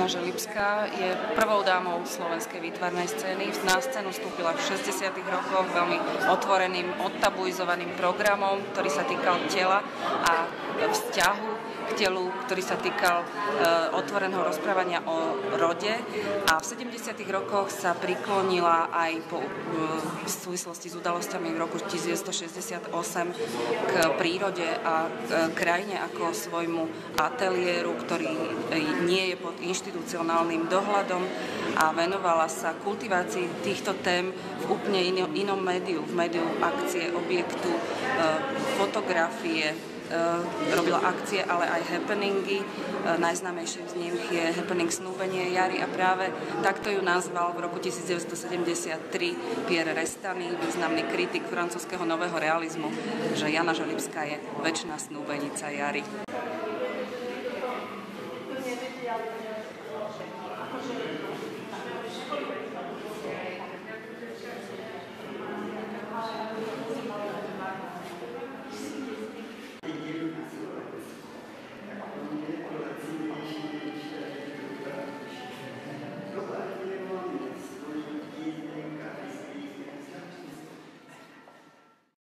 Jana Želibská je prvou dámou slovenskej výtvarnej scény. Na scénu vstúpila v 60. rokoch veľmi otvoreným, odtabuizovaným programom, ktorý sa týkal tela a vzťahu k telu, ktorý sa týkal otvoreného rozprávania o rode. A v 70. rokoch sa priklonila aj v súvislosti s udalosťami v roku 1968 k prírode a krajine ako svojmu ateliéru, ktorý nie je pod inštitucionálnym dohľadom, a venovala sa kultivácii týchto tém v úplne inom médiu, v médiu akcie, objektu, fotografie. Robila akcie, ale aj happeningy. Najznámejším z nich je happening Snúbenie jary a práve takto ju nazval v roku 1973 Pierre Restany, významný kritik francúzskeho nového realizmu, že Jana Želibská je večná snúbenica jary.